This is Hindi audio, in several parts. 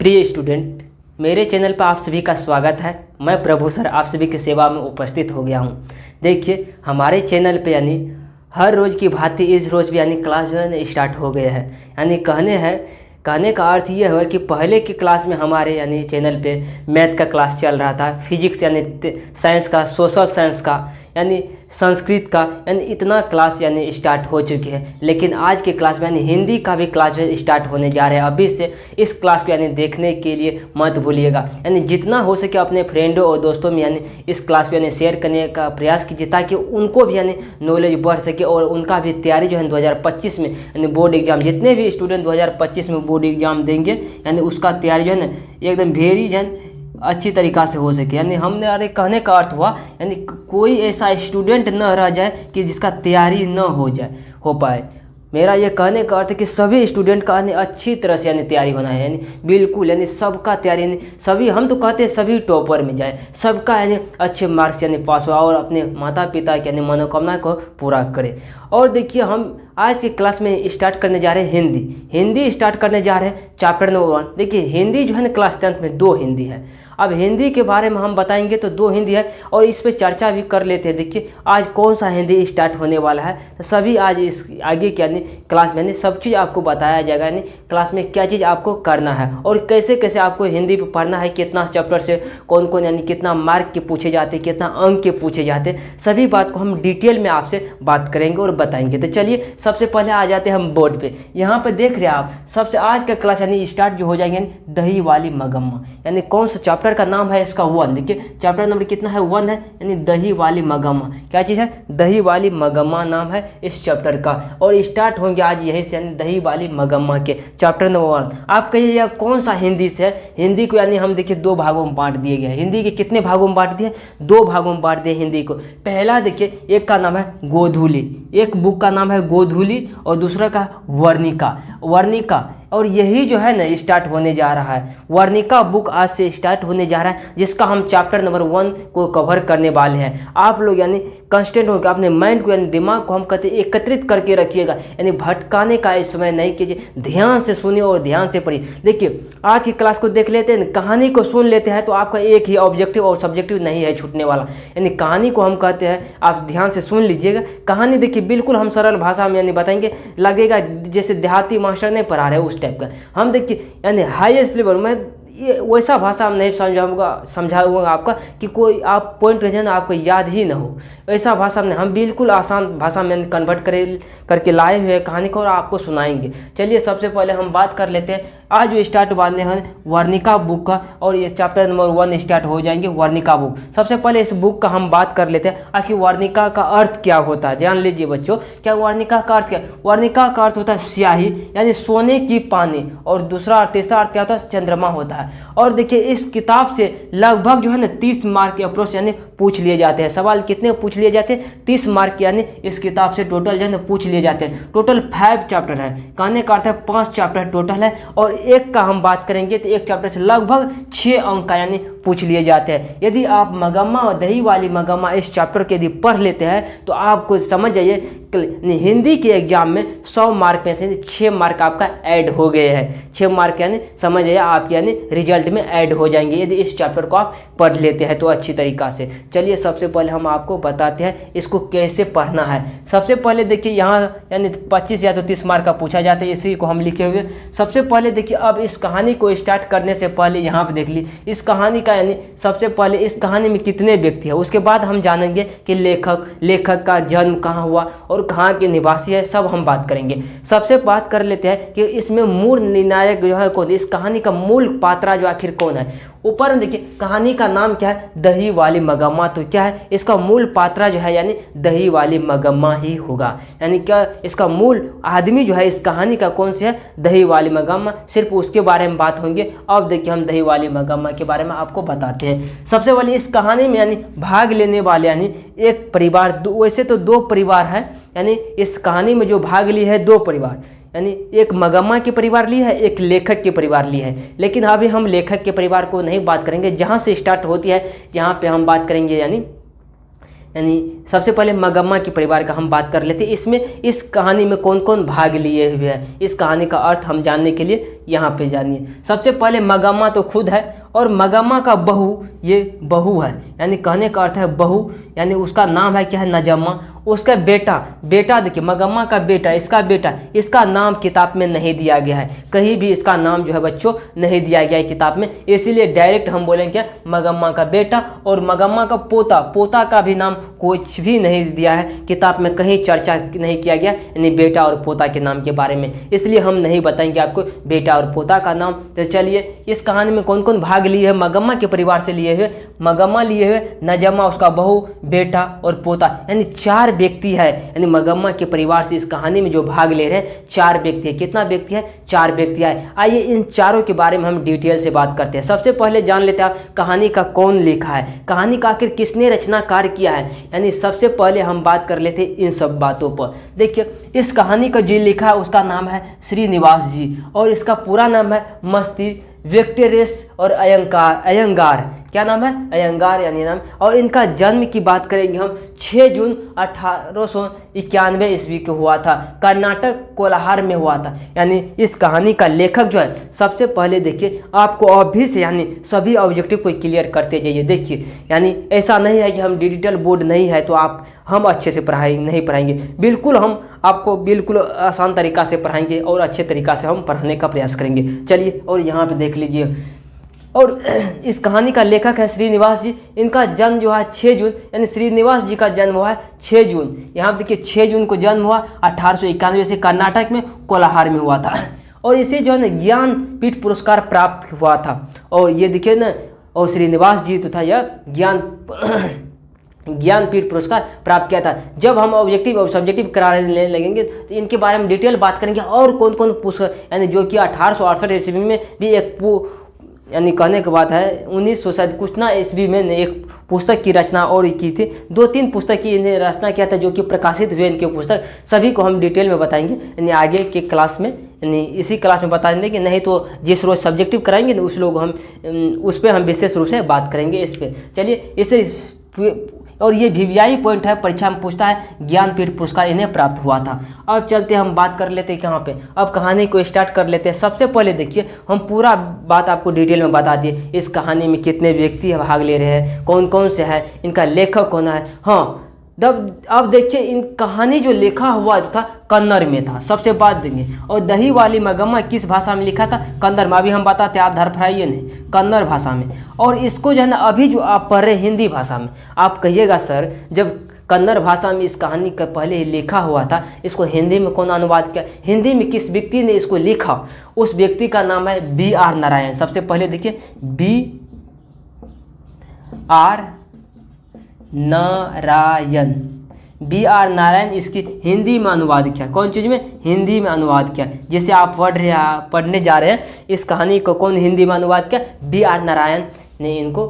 प्रिय स्टूडेंट, मेरे चैनल पर आप सभी का स्वागत है। मैं प्रभु सर आप सभी की सेवा में उपस्थित हो गया हूं। देखिए, हमारे चैनल पे यानी हर रोज़ की भांति इस रोज़ भी यानी क्लास जो है ना स्टार्ट हो गए हैं। यानी कहने का अर्थ ये है कि पहले की क्लास में हमारे यानी चैनल पे मैथ का क्लास चल रहा था, फिजिक्स यानी साइंस का, सोशल साइंस का यानी संस्कृत का, यानी इतना क्लास यानी स्टार्ट हो चुकी है। लेकिन आज के क्लास में यानी हिंदी का भी क्लास जो है स्टार्ट होने जा रहे हैं। अभी से इस क्लास को यानी देखने के लिए मत भूलिएगा। यानी जितना हो सके अपने फ्रेंडों और दोस्तों में यानी इस क्लास को यानी शेयर करने का प्रयास कीजिए, ताकि उनको भी यानी नॉलेज बढ़ सके और उनका भी तैयारी जो है 2025 में यानी बोर्ड एग्जाम, जितने भी स्टूडेंट 2025 में बोर्ड एग्जाम देंगे यानी उसका तैयारी जो है ना एकदम वेरी जो है अच्छी तरीक़ा से हो सके। यानी हमने अरे कहने का अर्थ हुआ यानी कोई ऐसा स्टूडेंट न रह जाए कि जिसका तैयारी न हो पाए। मेरा ये कहने का अर्थ है कि सभी स्टूडेंट का यानी अच्छी तरह से यानी तैयारी होना है, यानी बिल्कुल यानी सबका तैयारी, यानी सभी, हम तो कहते हैं सभी टॉपर में जाए, सबका यानी अच्छे मार्क्स यानी पास हुआ और अपने माता पिता की यानी मनोकामना को पूरा करे। और देखिए, हम आज की क्लास में स्टार्ट करने जा रहे हैं हिंदी स्टार्ट करने जा रहे हैं चैप्टर नंबर 1। देखिए, हिंदी जो है ना क्लास 10th में 2 हिंदी है। अब हिंदी के बारे में हम बताएंगे तो 2 हिंदी है और इस पे चर्चा भी कर लेते हैं। देखिए, आज कौन सा हिंदी स्टार्ट होने वाला है, तो सभी आज इस आगे की यानी क्लास में यानी सब चीज़ आपको बताया जाएगा। यानी क्लास में क्या चीज़ आपको करना है और कैसे कैसे आपको हिंदी पे पढ़ना है, कितना चैप्टर से कौन कौन यानी कितना मार्क के पूछे जाते, कितना अंक के पूछे जाते, सभी बात को हम डिटेल में आपसे बात करेंगे और बताएंगे। तो चलिए, सबसे पहले आ जाते हैं हम बोर्ड पे। यहाँ पे देख रहे हैं आप, सबसे आज का क्लास यानी स्टार्ट जो हो जाएंगे यानी दही वाली मगम्मा। यानी कौन सा चैप्टर का नाम है इसका 1। देखिए, चैप्टर नंबर कितना है, 1 है, यानी दही वाली मगम्मा। क्या चीज़ है, दही वाली मगम्मा नाम है इस चैप्टर का। और स्टार्ट होंगे आज यही से, यानी दही वाली मगम्मा के चैप्टर नंबर 1। आप कहिए यह कौन सा हिंदी से है। हिंदी को यानी हम देखिए 2 भागों में बांट दिए गए। हिंदी के कितने भागों में बांट दिए, 2 भागों में बांट दिए हिंदी को। पहला देखिए, एक का नाम है गोधूली, एक बुक का नाम है गोधूली और दूसरा का वर्णिका। और यही जो है ना स्टार्ट होने जा रहा है, वर्णिका बुक आज से स्टार्ट होने जा रहा है, जिसका हम चैप्टर नंबर 1 को कवर करने वाले हैं। आप लोग यानी कंस्टेंट होकर अपने माइंड को यानी दिमाग को हम कहते एकत्रित करके रखिएगा, यानी भटकाने का इस समय नहीं कीजिए, ध्यान से सुनिए और ध्यान से पढ़िए। देखिए, आज की क्लास को देख लेते हैं, कहानी को सुन लेते हैं तो आपका एक ही ऑब्जेक्टिव और सब्जेक्टिव नहीं है छूटने वाला। यानी कहानी को हम कहते हैं, आप ध्यान से सुन लीजिएगा। कहानी देखिए बिल्कुल हम सरल भाषा में यानी बताएंगे, लगेगा जैसे देहाती मास्टर नहीं पढ़ा रहे उस टाइप का। हम देखिए यानी हाईएस्ट लेवल में ये वैसा भाषा में नहीं समझाऊंगा आपका कि कोई आप पॉइंट रह आपको याद ही ना हो, ऐसा भाषा में हम बिल्कुल आसान भाषा में कन्वर्ट करके लाए हुए कहानी को और आपको सुनाएंगे। चलिए, सबसे पहले हम बात कर लेते हैं आज जो स्टार्ट बांधे हैं वर्णिका बुक का, और ये चैप्टर नंबर 1 स्टार्ट हो जाएंगे वर्णिका बुक। सबसे पहले इस बुक का हम बात कर लेते हैं, आखिर वर्णिका का अर्थ क्या होता है। जान लीजिए बच्चों, क्या वर्णिका का अर्थ क्या है। वर्णिका का अर्थ होता है स्याही, यानी सोने की पानी, और दूसरा तीसरा अर्थ क्या होता है, चंद्रमा होता है। और देखिए, इस किताब से लगभग जो है ना 30 मार्क के अप्रोच यानी पूछ लिए जाते हैं। सवाल कितने पूछ लिए जाते हैं, 30 मार्क यानी इस किताब से टोटल जो है ना पूछ लिए जाते हैं। टोटल 5 चैप्टर है, कहने का अर्थ है 5 चैप्टर टोटल है। और एक का हम बात करेंगे तो एक चैप्टर से लगभग 6 अंक का यानी पूछ लिए जाते हैं। यदि आप मगम्मा और दही वाली मगम्मा इस चैप्टर के यदि पढ़ लेते हैं तो आपको समझ जाइए हिंदी के एग्जाम में 100 मार्क में से 6 मार्क आपका ऐड हो गए हैं। 6 मार्क यानी समझ जाइए आपके यानी रिजल्ट में ऐड हो जाएंगे यदि इस चैप्टर को आप पढ़ लेते हैं तो अच्छी तरीक़ा से। चलिए, सबसे पहले हम आपको बताते हैं इसको कैसे पढ़ना है। सबसे पहले देखिए, यहाँ यानी 25 या तो 30 मार्क का पूछा जाता है, इसी को हम लिखे हुए। सबसे पहले देखिए, अब इस कहानी को स्टार्ट करने से पहले यहाँ पे देख ली इस कहानी का, यानी सबसे पहले इस कहानी में कितने व्यक्ति हैं, उसके बाद हम जानेंगे कि लेखक का जन्म कहाँ हुआ और कहाँ के निवासी है, सब हम बात करेंगे। सबसे बात कर लेते हैं कि इसमें मूल निर्णायक जो है कौन, इस कहानी का मूल पात्रा जो आखिर कौन है। ऊपर में देखिए, कहानी का नाम क्या है, दही वाली मगम्मा। तो क्या है, इसका मूल पात्रा जो है यानी दही वाली मगम्मा ही होगा। यानी क्या, इसका मूल आदमी जो है इस कहानी का कौन सी है, दही वाली मगम्मा। सिर्फ उसके बारे में बात होंगे। अब देखिए, हम दही वाली मगम्मा के बारे में आपको बताते हैं। सबसे पहले इस कहानी में यानी भाग लेने वाले यानी एक परिवार, वैसे तो 2 परिवार है, यानी इस कहानी में जो भाग ली है 2 परिवार, यानी एक मगम्मा के परिवार ली है, एक लेखक के परिवार ली है। लेकिन अभी हम लेखक के परिवार को नहीं बात करेंगे, जहाँ से स्टार्ट होती है यहाँ पे हम बात करेंगे। यानी यानी सबसे पहले मगम्मा के परिवार का हम बात कर लेते हैं। इसमें इस कहानी में कौन कौन भाग लिए हुए हैं, इस कहानी का अर्थ हम जानने के लिए यहाँ पे जानिए। सबसे पहले मगम्मा तो खुद है और मगम्मा का बहू, ये बहू है, यानी कहने का अर्थ है बहू, यानी उसका नाम है क्या है, नजम्मा। उसका बेटा देखिए, मगम्मा का बेटा, इसका नाम किताब में नहीं दिया गया है, कहीं भी इसका नाम जो है बच्चों नहीं दिया गया है किताब में, इसीलिए डायरेक्ट हम बोलेंगे क्या, मगम्मा का बेटा। और मगम्मा का पोता का भी नाम कुछ भी नहीं दिया है किताब में, कहीं चर्चा नहीं किया गया यानी बेटा और पोता के नाम के बारे में, इसलिए हम नहीं बताएंगे आपको बेटा और पोता का नाम। तो चलिए, इस कहानी में कौन कौन भाग लिए है, मगम्मा के परिवार से लिए हुए, मगम्मा लिए हुए, नजम्मा, उसका बहू, बेटा और पोता, यानी 4 व्यक्ति है। यानी मगम्मा के परिवार से इस कहानी में जो भाग ले रहे हैं 4 व्यक्ति है। कितना व्यक्ति है, 4 व्यक्ति है। आइए इन चारों के बारे में हम डिटेल से बात करते हैं। सबसे पहले जान लेते हैं कहानी का कौन लिखा है, कहानी का आखिर किसने रचनाकार किया है, यानी सबसे पहले हम बात कर लेते हैं इन सब बातों पर। देखिए, इस कहानी का जो लिखा है उसका नाम है श्रीनिवास जी, और इसका पूरा नाम है मस्ती विक्टोरियस और अयंगार। क्या नाम है, अयंगार यानी नाम। और इनका जन्म की बात करेंगे हम 6 जून 1891 ईस्वी को हुआ था, कर्नाटक कोलाहर में हुआ था। यानी इस कहानी का लेखक जो है, सबसे पहले देखिए आपको अभी से यानी सभी ऑब्जेक्टिव को क्लियर करते जाइए। देखिए, यानी ऐसा नहीं है कि हम डिजिटल बोर्ड नहीं है तो हम अच्छे से नहीं पढ़ाएंगे, बिल्कुल हम आपको बिल्कुल आसान तरीका से पढ़ाएंगे और अच्छे तरीका से हम पढ़ाने का प्रयास करेंगे। चलिए, और यहाँ पे देख लीजिए, और इस कहानी का लेखक है श्रीनिवास जी। इनका जन्म जो है 6 जून, यानी श्रीनिवास जी का जन्म हुआ है 6 जून। यहाँ देखिए 6 जून को जन्म हुआ 1891 से, कर्नाटक में कोलाहर में हुआ था। और इसे जो है ना ज्ञानपीठ पुरस्कार प्राप्त हुआ था। और ये देखिए ना, और श्रीनिवास जी तो था यह ज्ञानपीठ पुरस्कार प्राप्त किया था। जब हम ऑब्जेक्टिव और सब्जेक्टिव कराने लगेंगे तो इनके बारे में डिटेल बात करेंगे, और कौन कौन पुस्तक, यानी जो कि 1868 ईस्वी में भी एक यानी कहने की बात है 1900 शायद कुछ ना ईस्वी में एक पुस्तक की रचना और की थी। 2-3 पुस्तक की इन्हें रचना किया था जो कि प्रकाशित हुए इनके पुस्तक, सभी को हम डिटेल में बताएंगे यानी आगे के क्लास में, यानी इसी क्लास में बता देंगे, नहीं तो जिस रोज सब्जेक्टिव कराएंगे ना उस पर हम विशेष रूप से बात करेंगे इस पर। चलिए, इसे और ये वीवीआई पॉइंट है, परीक्षा में पूछता है, ज्ञानपीठ पुरस्कार इन्हें प्राप्त हुआ था। अब चलते हम बात कर लेते हैं कहाँ पे, अब कहानी को स्टार्ट कर लेते हैं। सबसे पहले देखिए, हम पूरा बात आपको डिटेल में बता दिए, इस कहानी में कितने व्यक्ति भाग ले रहे हैं, कौन कौन से है, इनका लेखक कौन है। हाँ, अब देखिए, इन कहानी जो लिखा हुआ था कन्नड़ में था, सबसे बात देंगे। और दही वाली मगम्मा किस भाषा में लिखा था, कन्नड़ में। अभी हम बताते हैं, आप धरफराइए नहीं, कन्नड़ भाषा में। और इसको जो है ना अभी जो आप पढ़ रहे हिंदी भाषा में, आप कहिएगा सर जब कन्नड़ भाषा में इस कहानी का पहले लिखा हुआ था, इसको हिंदी में कौन अनुवाद किया, हिंदी में किस व्यक्ति ने इसको लिखा, उस व्यक्ति का नाम है B.R. नारायण। सबसे पहले देखिए, B.R. नारायण इसकी हिंदी में अनुवाद किया। कौन चीज़ में, हिंदी में अनुवाद किया। जैसे आप पढ़ने जा रहे हैं, इस कहानी को कौन हिंदी में अनुवाद किया, B.R. नारायण ने इनको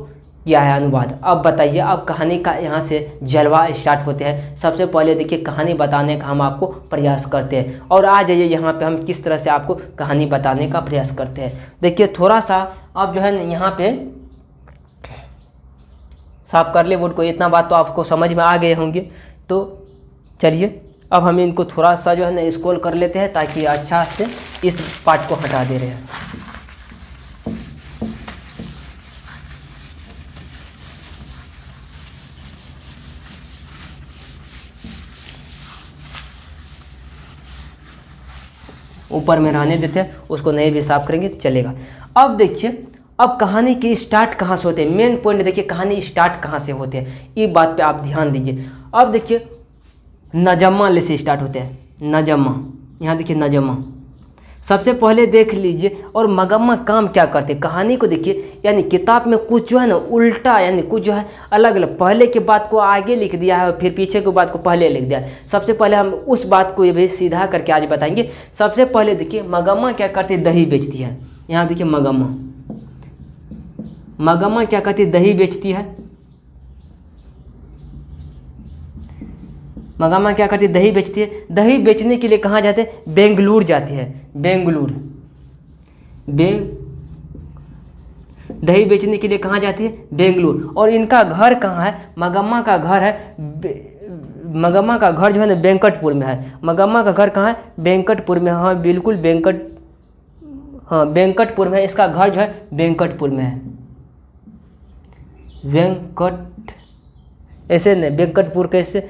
किया है अनुवाद। अब बताइए, अब कहानी का यहाँ से जलवा स्टार्ट होते हैं। सबसे पहले देखिए, कहानी बताने का हम आपको प्रयास करते हैं, और आ जाइए यहाँ पे हम किस तरह से आपको कहानी बताने का प्रयास करते हैं। देखिए, थोड़ा सा अब जो है यहाँ पे साफ कर ले बोर्ड को, इतना बात तो आपको समझ में आ गए होंगे। तो चलिए, अब हम इनको थोड़ा सा जो है ना स्क्रॉल कर लेते हैं ताकि अच्छा से इस पार्ट को हटा दे रहे हैं। ऊपर में रहने देते हैं, उसको नहीं भी साफ करेंगे तो चलेगा। अब देखिए, अब कहानी की स्टार्ट कहाँ से होते हैं, मेन पॉइंट देखिए, कहानी स्टार्ट कहाँ से होते हैं, ये बात पे आप ध्यान दीजिए। अब देखिए, नजम्मा से स्टार्ट होते हैं, नजम्मा, यहाँ देखिए नजम्मा सबसे पहले देख लीजिए। और मगम्मा काम क्या करते हैं, कहानी को देखिए, यानी किताब में कुछ जो है ना उल्टा, यानी कुछ जो है अलग अलग, पहले के बात को आगे लिख दिया है और फिर पीछे की बात को पहले लिख दिया है। सबसे पहले हम उस बात को ये भी सीधा करके आज बताएंगे। सबसे पहले देखिए, मगम्मा क्या करती है, दही बेचती है। यहाँ देखिए, मगम्मा क्या करती है, दही बेचती है। मगम्मा क्या करती है, दही बेचती है। दही बेचने के लिए कहाँ जाते हैं, बेंगलुरु जाती है, बेंगलुरु। दही बेचने के लिए कहाँ जाती है? बेंगलुरु। और इनका घर कहाँ है? मगम्मा का घर है मगम्मा का घर जो है ना वेंकटपुर में है। मगम्मा का घर कहाँ है? वेंकटपुर में। हाँ बिल्कुल वेंकटपुर में है। इसका घर जो है वेंकटपुर में है। ऐसे नहीं, वेंकटपुर कैसे?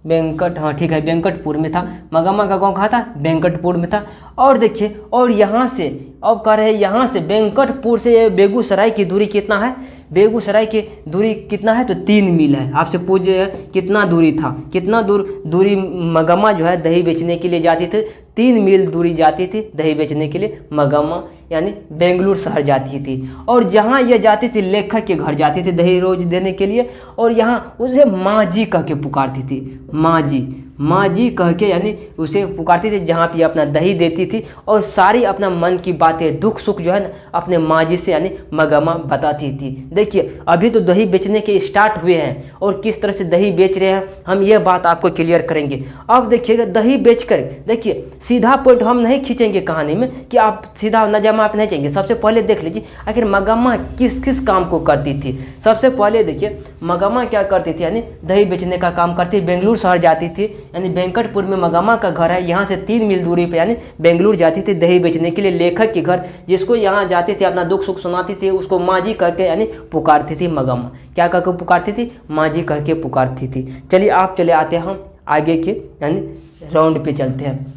वेंकट हाँ ठीक है, वेंकटपुर में था। मगम्मा का गांव कहाँ था? वेंकटपुर में था। और देखिए, और यहाँ से अब कह रहे हैं यहाँ से वेंकटपुर से बेगूसराय की दूरी कितना है? बेगूसराय की दूरी कितना है? तो 3 मील है। आपसे पूछे कितना दूरी था, कितना दूरी मगम्मा जो है दही बेचने के लिए जाती थी? 3 मील दूरी जाती थी दही बेचने के लिए मगम्मा, यानी बेंगलुरु शहर जाती थी। और जहाँ यह जाती थी लेखक के घर जाती थी दही रोज देने के लिए। और यहाँ उसे माँ जी कह के पुकारती थी, माँ जी कह के यानी उसे पुकारती थी, जहाँ पे अपना दही देती थी और सारी अपना मन की बातें दुख सुख जो है ना अपने माँ जी से यानी मगम्मा बताती थी। देखिए अभी तो दही बेचने के स्टार्ट हुए हैं और किस तरह से दही बेच रहे हैं हम ये बात आपको क्लियर करेंगे। अब देखिएगा दही बेचकर, देखिए सीधा पॉइंट हम नहीं खींचेंगे कहानी में कि आप सीधा नजामा आप नहीं चाहिए। सबसे पहले देख लीजिए आखिर मगम्मा किस किस काम को करती थी। सबसे पहले देखिए मगम्मा क्या करती थी, यानी दही बेचने का काम करती थी। बेंगलुरु शहर जाती थी, यानी वेंकटपुर में मगम्मा का घर है, यहाँ से 3 मील दूरी पे यानी बेंगलुरु जाती थी दही बेचने के लिए लेखक के घर। जिसको यहाँ जाती थी अपना दुख सुख सुनाती थी उसको माँ जी करके यानी पुकारती थी मगम्मा। क्या करके पुकारती थी? माँ जी करके पुकारती थी। चलिए आप चले आते हैं हम आगे के यानी राउंड पे चलते हैं।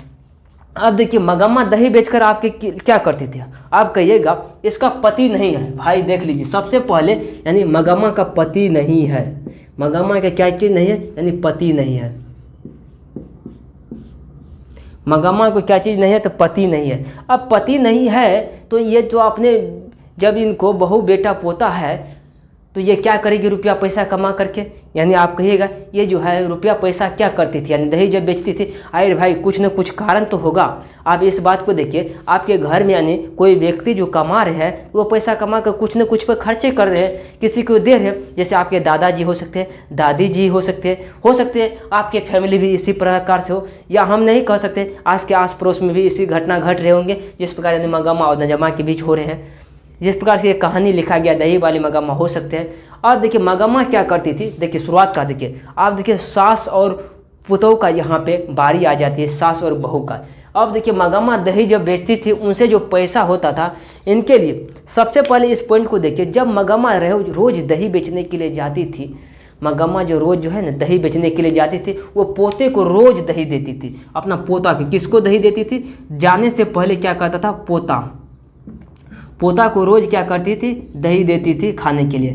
अब देखिए मगम्मा दही बेचकर आपके क्या करती थी? आप कहिएगा इसका पति नहीं है। भाई देख लीजिए, सबसे पहले यानी मगम्मा का पति नहीं है। मगम्मा का क्या चीज़ नहीं है? यानी पति नहीं है। मगम्मा को क्या चीज़ नहीं है? तो पति नहीं है। अब पति नहीं है तो ये जो आपने जब इनको बहू बेटा पोता है तो ये क्या करेगी रुपया पैसा कमा करके? यानी आप कहिएगा ये जो है रुपया पैसा क्या करती थी? यानी दही जब बेचती थी, अरे भाई कुछ न कुछ कारण तो होगा। आप इस बात को देखिए, आपके घर में यानी कोई व्यक्ति जो कमा रहे हैं वो पैसा कमा कर कुछ न कुछ पर खर्चे कर रहे हैं, किसी को दे रहे हैं। जैसे आपके दादाजी हो सकते हैं, दादी जी हो सकते हैं आपके फैमिली भी इसी प्रकार से हो, या हम नहीं कह सकते आज के आस पड़ोस में भी इसी घटना घट रहे होंगे जिस प्रकार यानी मगम्मा और नजमा के बीच हो रहे हैं। जिस प्रकार से ये कहानी लिखा गया दही वाली मगम्मा हो सकते हैं। और देखिए मगम्मा क्या करती थी, देखिए शुरुआत का देखिए आप देखिए सास और पुतोह का यहाँ पे बारी आ जाती है, सास और बहू का। अब देखिए मगम्मा दही जब बेचती थी उनसे जो पैसा होता था इनके लिए, सबसे पहले इस पॉइंट को देखिए, जब मगम्मा रोज दही बेचने के लिए जाती थी, मगम्मा जो रोज़ जो है ना दही बेचने के लिए जाती थी वो पोते को रोज़ दही देती थी, अपना पोता के। किसको दही देती थी? जाने से पहले क्या करता था? पोता को रोज़ क्या करती थी? दही देती थी खाने के लिए।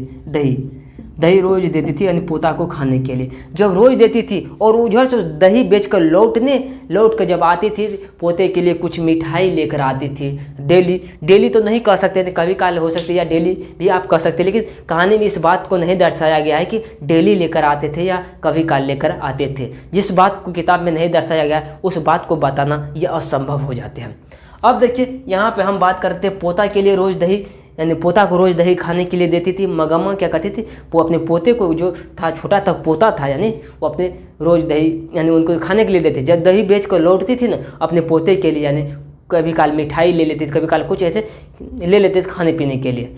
दही रोज़ देती थी यानी पोता को खाने के लिए। जब रोज़ देती थी और उधर से दही बेचकर लौट कर जब आती थी पोते के लिए कुछ मिठाई लेकर आती थी। डेली तो नहीं कह सकते थे, कभी काल हो सकती है या डेली भी आप कह सकते, लेकिन कहानी में इस बात को नहीं दर्शाया गया है कि डेली लेकर आते थे या कभी काल लेकर आते थे। जिस बात को किताब में नहीं दर्शाया गया उस बात को बताना यह असंभव हो जाते हैं। अब देखिए यहाँ पे हम बात करते हैं पोता के लिए रोज़ दही, यानी पोता को रोज़ दही खाने के लिए देती थी। मगम्मा क्या करती थी? वो अपने पोते को जो था छोटा था पोता था यानी वो अपने रोज़ दही यानी उनको खाने के लिए देती। जब दही बेच कर लौटती थी ना अपने पोते के लिए, यानी कभी काल मिठाई ले लेती थी, कभी काल कुछ ऐसे ले लेते थे खाने पीने के लिए।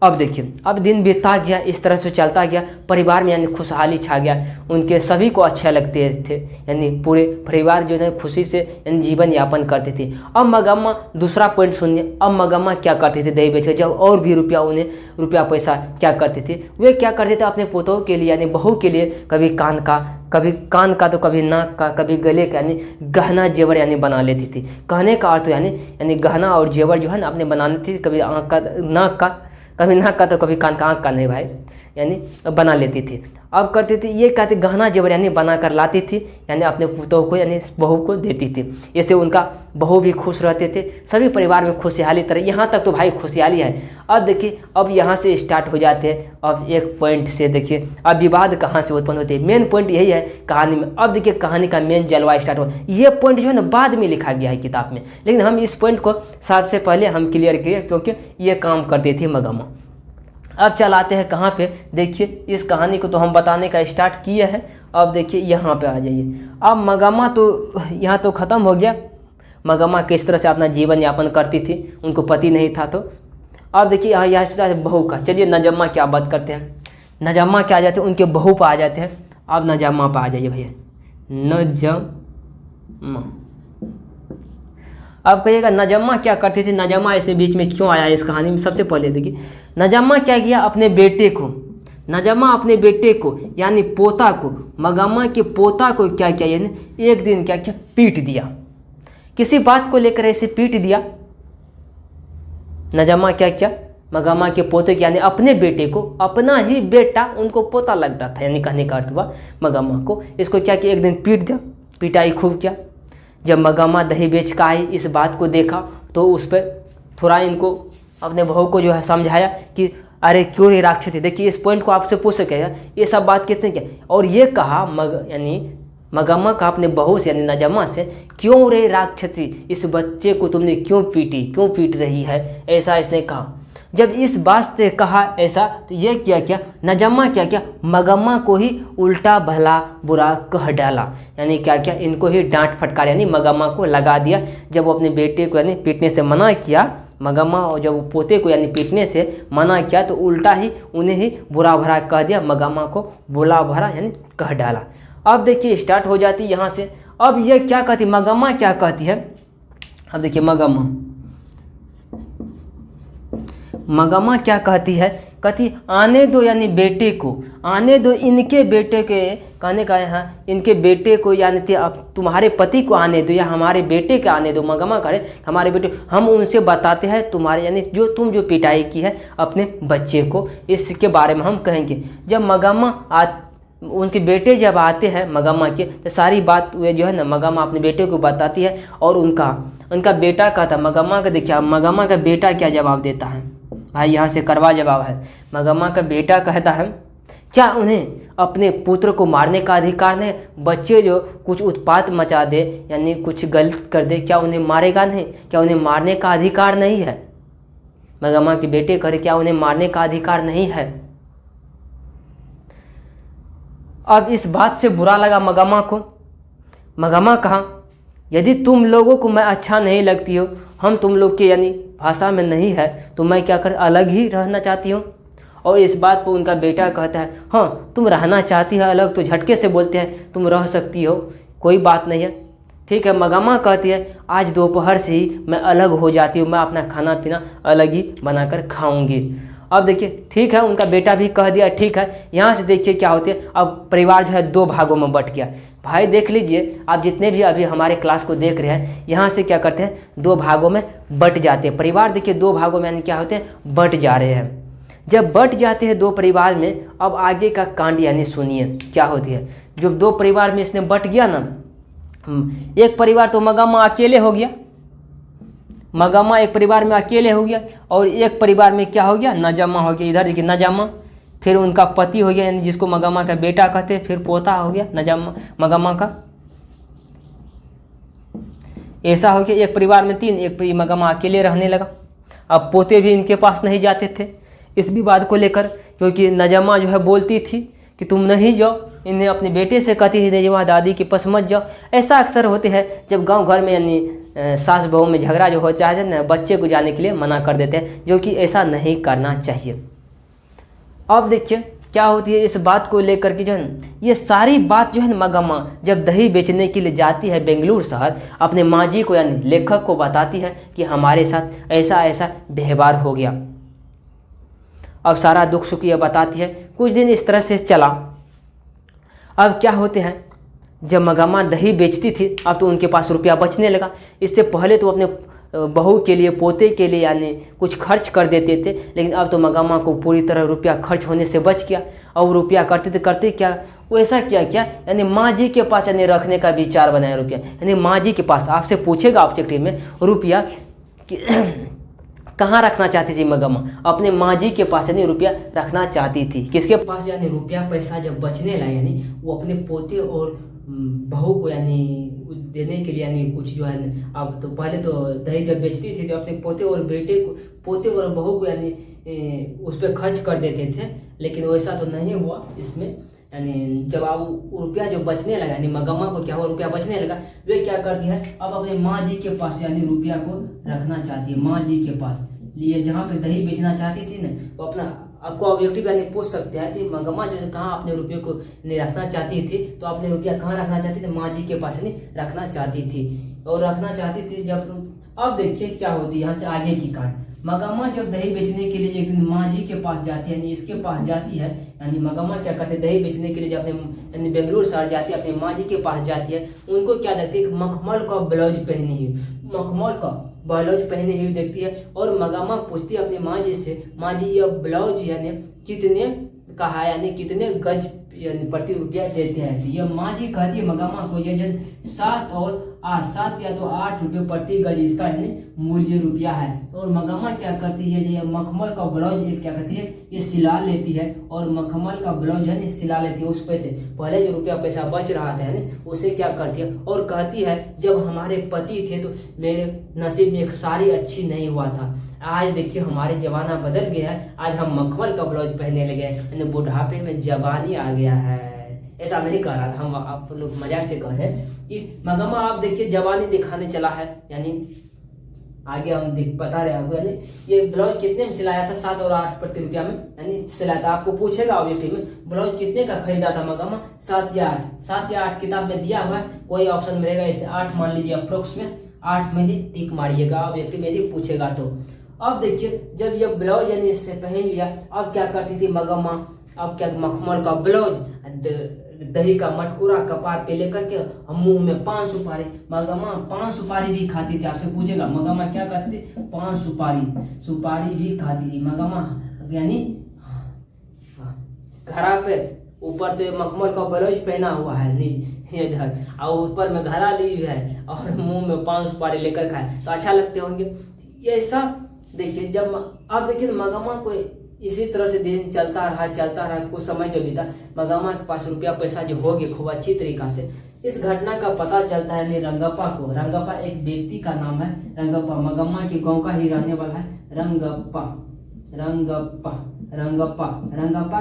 अब देखिए अब दिन बीतता गया, इस तरह से चलता गया, परिवार में यानी खुशहाली छा गया, उनके सभी को अच्छा लगते थे, यानी पूरे परिवार जो है खुशी से यानी जीवन यापन करते थे। अब मगम्मा दूसरा पॉइंट सुनिए, अब मगम्मा क्या करती थी दही बेचकर जब और भी रुपया पैसा क्या करते थे? वे क्या करते थे अपने पोतों के लिए यानी बहू के लिए कभी कान का तो कभी नाक का, कभी गले का, यानी गहना जेवर यानी बना लेती थी। कहने का अर्थ यानी गहना और जेवर जो है ना अपने बनाने थी, कभी आँख का नाक का, कभी नाक का तो कभी कान का, आँख का नहीं भाई, यानी बना लेती थी। अब करती थी ये कहते गहना जेवर यानी बना कर लाती थी, यानी अपने पुतों को यानी बहू को देती थी। इससे उनका बहू भी खुश रहते थे, सभी परिवार में खुशहाली तरह, यहाँ तक तो भाई खुशहाली है। अब देखिए अब यहाँ से स्टार्ट हो जाते हैं। अब एक पॉइंट से देखिए अब विवाद कहाँ से उत्पन्न होते हैं, मेन पॉइंट यही है कहानी में। अब देखिए कहानी का मेन जलवा स्टार्ट हो, ये पॉइंट जो है ना बाद में लिखा गया है किताब में, लेकिन हम इस पॉइंट को सबसे पहले हम क्लियर किए क्योंकि ये काम करती थी मगम्मा। अब चलाते हैं कहाँ पे, देखिए इस कहानी को तो हम बताने का स्टार्ट किए हैं। अब देखिए यहाँ पे आ जाइए। अब मगम्मा तो यहाँ तो ख़त्म हो गया, मगम्मा किस तरह से अपना जीवन यापन करती थी, उनको पति नहीं था। तो अब देखिए यहाँ से बहू का, चलिए नजम्मा क्या बात करते हैं। नजम्मा क्या आ जाते हैं, उनके बहू पर आ जाते हैं। अब नजम्मा पर आ जाइए भैया, नजम्मा। अब कहिएगा नजम्मा क्या करती थी, नजम्मा इसमें बीच में क्यों आया इस कहानी में। सबसे पहले देखिए नजम्मा क्या किया, अपने बेटे को, नजम्मा अपने बेटे को यानी पोता को, मगम्मा के पोता को क्या किया, यानी एक दिन क्या किया, पीट दिया। किसी बात को लेकर ऐसे पीट दिया। नजम्मा क्या किया, मगम्मा के पोते यानी अपने बेटे को, अपना ही बेटा उनको पोता लगता था, यानी कहने का अर्थ हुआ मगम्मा को, इसको क्या किया, एक दिन पीट दिया, पिटाई खूब किया। जब मगम्मा दही बेच कर आई, इस बात को देखा तो उस पर थोड़ा इनको अपने बहू को जो है समझाया कि अरे क्यों रे राक्षसी। देखिए इस पॉइंट को आपसे पूछ सकेगा, ये सब बात कितने क्या, और ये कहा यानी मगम्मा का अपने बहू से यानी नजम्मा से, क्यों रे राक्षसी, इस बच्चे को तुमने क्यों पीटी, क्यों पीट रही है, ऐसा इसने कहा। जब इस बात से कहा ऐसा, तो ये क्या नजम्मा क्या मगम्मा को ही उल्टा भला बुरा कह डाला, यानी क्या इनको ही डांट फटकार यानी मगम्मा को लगा दिया। जब वो अपने बेटे को यानी पीटने से मना किया, मगम्मा, और जब वो पोते को यानी पीटने से मना किया तो उल्टा ही उन्हें ही बुरा भरा कह दिया, मगम्मा को बुरा भरा यानी कह डाला। अब देखिए स्टार्ट हो जाती यहाँ से। अब ये क्या कहती, मगम्मा क्या कहती है, अब देखिए मगम्मा क्या कहती है, कहती आने दो यानी बेटे को, आने दो इनके बेटे के, कहने का यहाँ इनके बेटे को यानी अब तुम्हारे पति को आने दो या हमारे बेटे के आने दो। मगम्मा करे हमारे बेटे, हम उनसे बताते हैं तुम्हारे यानी जो तुम जो पिटाई की है अपने बच्चे को, इसके बारे में हम कहेंगे। जब मगम्मा उनके बेटे जब आते हैं मगम्मा के, तो सारी बात वे जो है ना मगम्मा अपने बेटे को बताती है। और उनका बेटा कहता, मगम्मा का देखिए मगम्मा का बेटा क्या जवाब देता है भाई, यहाँ से करवा जवाब है। मगम्मा का बेटा कहता है, क्या उन्हें अपने पुत्र को मारने का अधिकार नहीं, बच्चे जो कुछ उत्पात मचा दे यानी कुछ गलत कर दे, क्या उन्हें मारेगा नहीं, क्या उन्हें मारने का अधिकार नहीं है। मगम्मा के बेटे करे, क्या उन्हें मारने का अधिकार नहीं है। अब इस बात से बुरा लगा मगम्मा को। मगम्मा कहा, यदि तुम लोगों को मैं अच्छा नहीं लगती हो, हम तुम लोग के यानी भाषा में नहीं है, तो मैं क्या कर अलग ही रहना चाहती हूँ। और इस बात पर उनका बेटा कहता है, हाँ तुम रहना चाहती है अलग, तो झटके से बोलते हैं तुम रह सकती हो, कोई बात नहीं है, ठीक है। मगम्मा कहती है आज दोपहर से ही मैं अलग हो जाती हूँ, मैं अपना खाना पीना अलग ही बनाकर खाऊंगी। अब देखिए ठीक है, उनका बेटा भी कह दिया ठीक है। यहाँ से देखिए क्या होती है, अब परिवार जो है दो भागों में बट गया। भाई देख लीजिए आप जितने भी अभी हमारे क्लास को देख रहे हैं, यहाँ से क्या करते हैं, दो भागों में बट जाते हैं परिवार। देखिए दो भागों में यानी क्या होते हैं, बट जा रहे हैं। जब बट जाते हैं दो परिवार में, अब आगे का कांड यानी सुनिए क्या होती है। जब दो परिवार में इसने बट गया ना, एक परिवार तो मगम्मा अकेले हो गया, मगम्मा एक परिवार में अकेले हो गया, और एक परिवार में क्या हो गया, नजम्मा हो गया। इधर देखिए नजम्मा, फिर उनका पति हो गया यानी जिसको मगम्मा का बेटा कहते हैं, फिर पोता हो गया मगम्मा का, ऐसा हो गया। एक परिवार में तीन, एक मगम्मा अकेले रहने लगा। अब पोते भी इनके पास नहीं जाते थे इस भी बात को लेकर, क्योंकि नजम्मा जो है बोलती थी कि तुम नहीं जाओ, इन्हें अपने बेटे से कहती थी नजम्मा दादी के पास मत जाओ। ऐसा अक्सर होते हैं जब गांव घर में यानी सास बहू में झगड़ा जो हो चाहे ना, बच्चे को जाने के लिए मना कर देते हैं, जो कि ऐसा नहीं करना चाहिए। अब देखिए क्या होती है इस बात को लेकर के जो है ये सारी बात जो है मगम्मा जब दही बेचने के लिए जाती है बेंगलुरु शहर, अपने माँ जी को यानी लेखक को बताती है कि हमारे साथ ऐसा ऐसा व्यवहार हो गया। अब सारा दुख सुख ये बताती है। कुछ दिन इस तरह से चला। अब क्या होते हैं, जब मगम्मा दही बेचती थी, अब तो उनके पास रुपया बचने लगा। इससे पहले तो अपने बहू के लिए पोते के लिए यानी कुछ खर्च कर देते थे, लेकिन अब तो मगम्मा को पूरी तरह रुपया खर्च होने से बच गया। और रुपया करते क्या वो ऐसा क्या यानी माँ जी के पास यानी रखने का विचार बनाया रुपया, यानी माँ जी के पास। आपसे पूछेगा ऑब्जेक्टिव में रुपया कहाँ रखना चाहती थी मगम्मा, अपने माँ जी के पास यानी रुपया रखना चाहती थी। किसके पास, यानी रुपया पैसा जब बचने लगा यानी वो अपने पोते और बहू को यानी देने के लिए यानी कुछ जो है, अब तो पहले तो दही जब बेचती थी तो अपने पोते और बेटे को, पोते और बहू को यानी उस पर खर्च कर देते थे, लेकिन वैसा तो नहीं हुआ इसमें। यानी जब आप रुपया जो बचने लगा, यानी मगम्मा को क्या हुआ, रुपया बचने लगा, वे क्या करती है अब अपने माँ जी के पास यानी रुपया को रखना चाहती है माँ जी के पास। ये जहाँ पे दही बेचना चाहती थी ना, वो अपना आपको ऑब्जेक्टिव यानी पूछ सकते हैं कि मगम्मा जो है कहाँ अपने रुपये को नहीं रखना चाहती थी, तो अपने रुपया कहाँ रखना चाहती थी, माँ जी के पास नहीं रखना चाहती थी। और रखना चाहती थी जब, अब देखिए क्या होती है यहाँ से आगे की कांड। मगम्मा जब दही बेचने के लिए एक दिन माँ जी के पास जाती है, यानी इसके पास जाती है, यानी मगम्मा क्या करते हैं दही बेचने के लिए जब अपने यानी बेंगलुरु शहर जाती है, अपनी माँ जी के पास जाती है, उनको क्या देखती है, मखमल का ब्लाउज पहनी हुई, मखमल का ब्लाउज पहनी हुई देखती है। और मगम्मा पूछती है अपनी माँ जी से, माँ जी ये ब्लाउज यानी कितने का है, यानी कितने गज यानी प्रति रुपया देते हैं। तो ये माँ जी कहती है मगम्मा को, ये जो 7 या तो 8 रुपये प्रति गज इसका यानी मूल्य रुपया है। और मगम्मा क्या करती है, ये मखमल का ब्लाउज एक क्या करती है, ये सिला लेती है, और मखमल का ब्लाउज है सिला लेती है उस पैसे, पहले जो रुपया पैसा बच रहा था यानी उसे क्या करती है, और कहती है जब हमारे पति थे तो मेरे नसीब में एक साड़ी अच्छी नहीं हुआ था, आज देखिए हमारे जमाना बदल गया है, आज हम मखमल का ब्लाउज पहनने लगे, यानी बुढ़ापे में जवानी आ गया है। ऐसा नहीं कह रहा था, हम आप लोग मजाक से कह रहे हैं कि मगम्मा आप देखिए जवानी दिखाने चला है, यानी आगे हम बता रहे आपको, यानी ये ब्लाउज कितने में सिलाया था, 7 और 8 प्रति रुपया में यानी सिलाया था। आपको पूछेगा ऑब्जेक्टिव में ब्लाउज कितने का खरीदा था मगम्मा, 7 या 8 किताब में दिया हुआ है, कोई ऑप्शन मिलेगा इससे 8 मान लीजिए, अप्रोक्स में 8 में ही टिक मारिएगा ऑब्जेक्टिव में यदि पूछेगा तो। अब देखिए जब ये ब्लाउज यानी इससे पहन लिया, अब क्या करती थी मगम्मा, अब क्या मखमल का ब्लाउज, दही का मटकूरा कपार पे लेकर के मुंह में 5 सुपारी, मगम्मा 5 सुपारी भी खाती थी। आपसे पूछेगा मगम्मा क्या करती थी, 5 सुपारी भी खाती थी मगम्मा, यानी घड़ा पे ऊपर तो मखमल का ब्लाउज पहना हुआ है इधर, और ऊपर में घड़ा ली हुई है, और मुंह में 5 सुपारी लेकर खाए तो अच्छा लगते होंगे। ये ऐसा देखिए जब आप देखिए मगम्मा को इसी तरह से दिन चलता रहा, कुछ समय जो बीता, मगम्मा के पास रुपया पैसा जो हो गया खूब अच्छी तरीका से। इस घटना का पता चलता है रंगप्पा को, रंगप्पा एक व्यक्ति का नाम है, रंगप्पा मगम्मा के गांव का ही रहने वाला है, रंगप्पा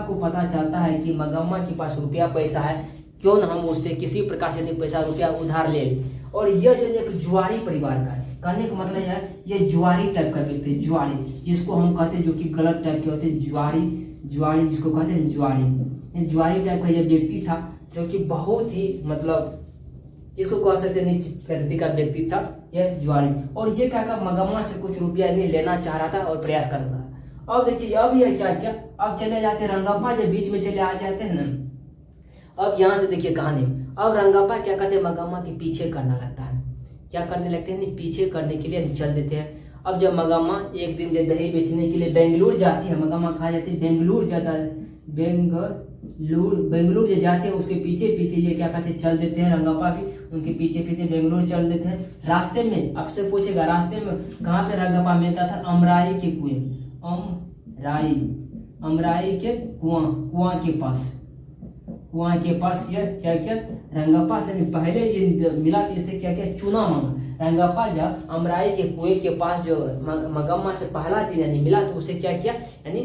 को पता चलता है कि मगम्मा के पास रुपया पैसा है, क्यों न हम उससे किसी प्रकार से पैसा रुपया उधार ले। और यह जो एक जुआरी परिवार का है, कहने का मतलब है ये जुआरी टाइप का व्यक्ति, जुआरी जिसको हम कहते हैं जो कि गलत टाइप के होते हैं, जुआरी जिसको कहते हैं जुआरी टाइप का यह व्यक्ति था, जो कि बहुत ही मतलब जिसको कह सकते नीच प्रकृति का व्यक्ति था यह जुआरी। और ये क्या मगम्मा से कुछ रुपया नहीं लेना चाह रहा था और प्रयास कर रहा था। अब देखिए अब ये क्या अब चले जाते रंगप्पा जब बीच में चले आ जाते हैं ना, अब यहाँ से देखिए कहानी, अब रंगप्पा क्या करते हैं मगम्मा के पीछे करना लगता है, क्या करने लगते हैं पीछे करने के लिए चल देते हैं। अब जब मगम्मा एक दिन जब दही बेचने के लिए बेंगलुरु जाती है, मगम्मा कहाँ जाती है, बेंगलुरु जाता है, बेंगलुरु जो जाते हैं उसके पीछे ये क्या करते हैं चल देते हैं, रंगप्पा भी उनके पीछे बेंगलुरु चल देते हैं। रास्ते में आपसे पूछेगा रास्ते में कहाँ पे रंगप्पा मिलता था, अमराई के कुएं, अमराई के कुआं के पास यह क्या रंगप्पा से पहले ये मिला तो इसे क्या चूना मांगा। रंगप्पा जब अमराई के कुएं के पास जो मगम्मा से पहला दिन यानी मिला तो उसे क्या किया यानी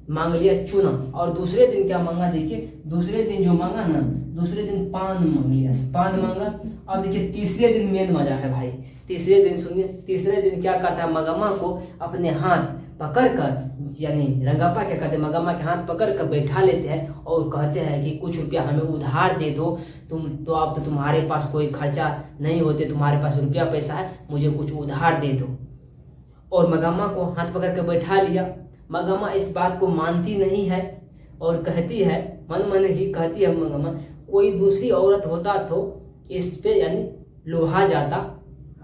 मांग लिया चूना। और दूसरे दिन क्या मांगा, देखिए दूसरे दिन जो मांगा ना, दूसरे दिन पान मांग लिया, पान मांगा। अब देखिए तीसरे दिन मेन मजा है भाई, तीसरे दिन सुनिए, तीसरे दिन क्या करता है मगम्मा को अपने हाथ पकड़ कर यानी रंगप्पा क्या करते हैं मगम्मा के हाथ पकड़ कर बैठा लेते हैं और कहते हैं कि कुछ रुपया हमें उधार दे दो, तुम तो अब तो तुम्हारे पास कोई खर्चा नहीं होते, तुम्हारे पास रुपया पैसा है, मुझे कुछ उधार दे दो। और मगम्मा को हाथ पकड़ कर बैठा लिया। मगम्मा इस बात को मानती नहीं है और कहती है मन ही कहती है मगम्मा, कोई दूसरी औरत होता तो इस पे यानी लुभा जाता,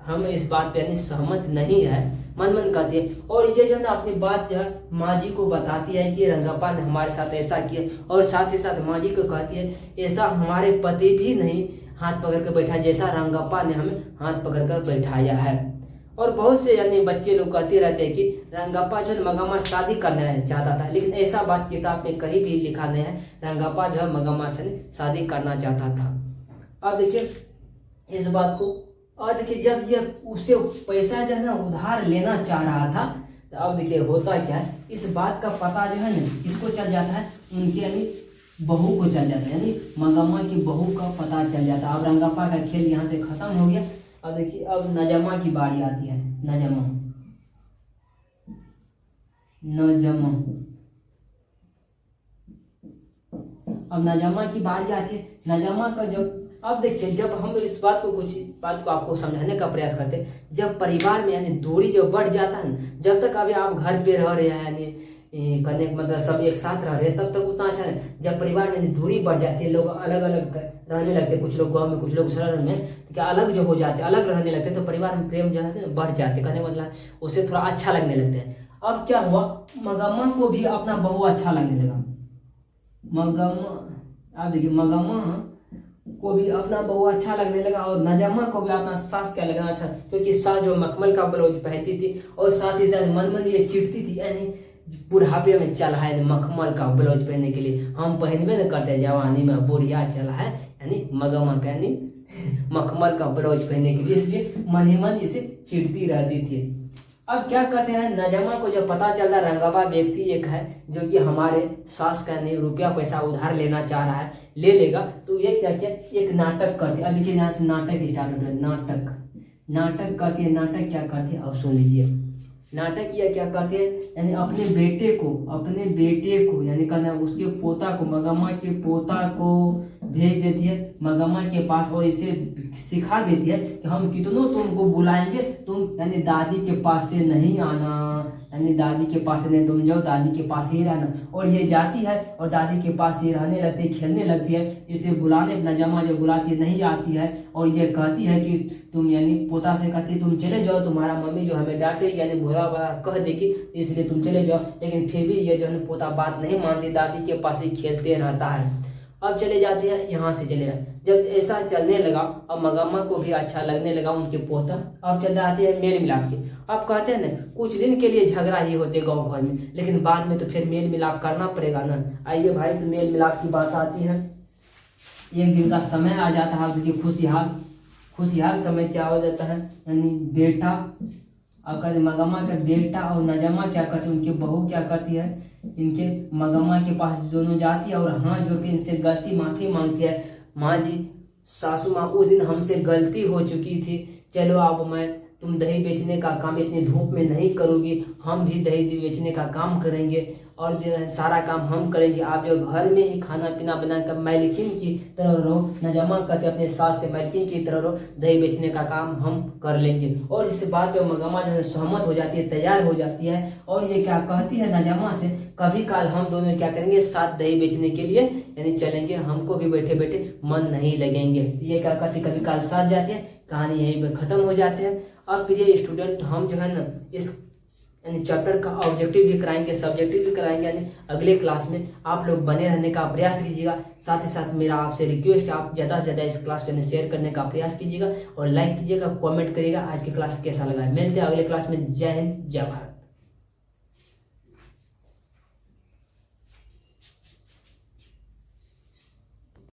हम इस बात पे यानी सहमत नहीं है, मन कहती है। और ये जो है ना अपनी बात जो है माँ जी को बताती है कि रंगप्पा ने हमारे साथ ऐसा किया, और साथ ही साथ माँ जी को कहती है ऐसा हमारे पति भी नहीं हाथ पकड़ कर बैठा जैसा रंगप्पा ने हमें हाथ पकड़ कर बैठाया है। और बहुत से यानी बच्चे लोग कहते रहते हैं कि रंगप्पा जो है मगम्मा से शादी करना चाहता था, लेकिन ऐसा बात किताब में कहीं भी लिखा नहीं है, रंगप्पा जो है मगम्मा से शादी करना चाहता था। अब देखिए इस बात को, और देखिए जब ये उससे पैसा जो है ना उधार लेना चाह रहा था, तो अब देखिए होता क्या है, इस बात का पता जो है ना किसको चल जाता है, उनके यानी बहू को चल जाता है, यानी मंगम्मा की बहू का पता चल जाता है। अब रंगप्पा का खेल यहाँ से खत्म हो गया। अब देखिए अब नजम्मा की बारी आती है। नजम्मा नजम्मा अब नजम्मा की बारी आती है। नजम्मा का जब अब देखिए जब हम इस कुछ बात को आपको समझाने का प्रयास करते हैं, जब परिवार में यानी दूरी जब बढ़ जाता है ना, जब तक अभी आप घर पे रह रहे हैं यानी करने मतलब सब एक साथ रह रहे हैं, तब तक उतना अच्छा नहीं। जब परिवार में यानी दूरी बढ़ जाती है, लोग अलग अलग रहने लगते हैं, कुछ लोग गाँव में, कुछ लोग शहर में, तो क्या अलग जो हो जाते हैं, अलग रहने लगते हैं, तो परिवार में प्रेम जो है बढ़ जाते हैं। कहने का मतलब उसे थोड़ा अच्छा लगने लगते हैं। अब क्या हुआ, मंगम्मा को भी अपना बहू अच्छा लगने लगा। मंगम्मा आप देखिए मंगम्मा को भी अपना बहू अच्छा लगने लगा और नजम्मा को भी अपना सास क्या लगना अच्छा, क्योंकि सास जो मखमल का ब्लाउज पहनती थी और साथ ही साथ मन मन ये चिढ़ती थी, यानी बुढ़ापे में चला है मखमल का ब्लाउज पहनने के लिए, हम पहनबे न करते जवानी में, बुढ़िया चला है यानी मंगम्मा का यानी मखमल का ब्लाउज पहनने के लिए, इसलिए मन ही मन इसे चिढ़ती रहती थी। अब क्या करते हैं, नजम्मा को जब पता चल रहा रंगप्पा व्यक्ति एक है जो कि हमारे सास का नहीं रुपया पैसा उधार लेना चाह रहा है, ले लेगा, तो ये क्या किया, एक नाटक करती है। अब देखिए यहाँ से नाटक स्टार्ट हो रहा है। नाटक करती है। नाटक क्या करती है अब सुन लीजिए। नाटक या क्या करते हैं, यानी अपने बेटे को यानी कहना उसके पोता को, मंगम्मा के पोता को भेज देती है मंगम्मा के पास और इसे सिखा देती है कि हम कितनों तुमको बुलाएंगे, तुम यानी दादी के पास से नहीं आना, यानी दादी के पास से नहीं, तुम जाओ दादी के पास ही रहना। और ये जाती है और दादी के पास ही रहने लगती है, खेलने लगती है। इसे बुलाने नजम्मा जब बुलाती नहीं आती है और ये कहती है कि तुम यानी पोता से कहती तुम चले जाओ, तुम्हारा मम्मी जो हमें डांटेगी यानी भोला बड़ा कह देगी, इसलिए तुम चले जाओ। लेकिन फिर भी ये जो है पोता बात नहीं मानती, दादी के पास ही खेलते रहता है। अब चले जाते हैं, यहाँ से चले जाते। जब ऐसा चलने लगा अब मंगम्मा को भी अच्छा लगने लगा उनके पोता। अब चल जाते हैं मेल मिलाप के। अब कहते हैं ना कुछ दिन के लिए झगड़ा ही होते गाँव घर में, लेकिन बाद में तो फिर मेल मिलाप करना पड़ेगा ना। आइए भाई, तो मेल मिलाप की बात आती है। एक दिन का समय आ जाता है, देखिए खुशहाल समय क्या हो जाता है, यानी बेटा अब कहते मंगम्मा का बेटा और नजम्मा क्या करती है, उनकी बहू क्या करती है, इनके मंगम्मा के पास दोनों जाती है और हाथ जोड़ के इनसे गलती माफी मांगती है। माँ जी, सासू माँ उस दिन हमसे गलती हो चुकी थी, चलो अब तुम दही बेचने का काम इतनी धूप में नहीं करोगी, हम भी दही बेचने का काम करेंगे और जो है सारा काम हम करेंगे, आप जो घर में ही खाना पीना बनाकर मालकिन की तरह रहो। नजम्मा कहते अपने सास से मालकिन की तरह रहो, दही बेचने का काम हम कर लेंगे। और इस बात पे मंगम्मा जो है सहमत हो जाती है, तैयार हो जाती है और ये क्या कहती है नजम्मा से, कभी काल हम दोनों क्या करेंगे, साथ दही बेचने के लिए यानी चलेंगे, हमको भी बैठे बैठे मन नहीं लगेंगे। ये क्या कहती कभी काल साथ जाते हैं। कहानी यहीं पर खत्म हो जाते हैं। अब प्रिय स्टूडेंट, हम जो है ना इस यानी चैप्टर का ऑब्जेक्टिव भी कराएंगे, सब्जेक्टिव भी कराएंगे, यानी अगले क्लास में आप लोग बने रहने का प्रयास कीजिएगा। साथ ही साथ मेरा आपसे रिक्वेस्ट है, आप ज़्यादा से ज़्यादा इस क्लास को शेयर करने का प्रयास कीजिएगा और लाइक कीजिएगा, कमेंट करिएगा आज की क्लास कैसा लगा है। मिलते हैं अगले क्लास में। जय हिंद, जय भारत।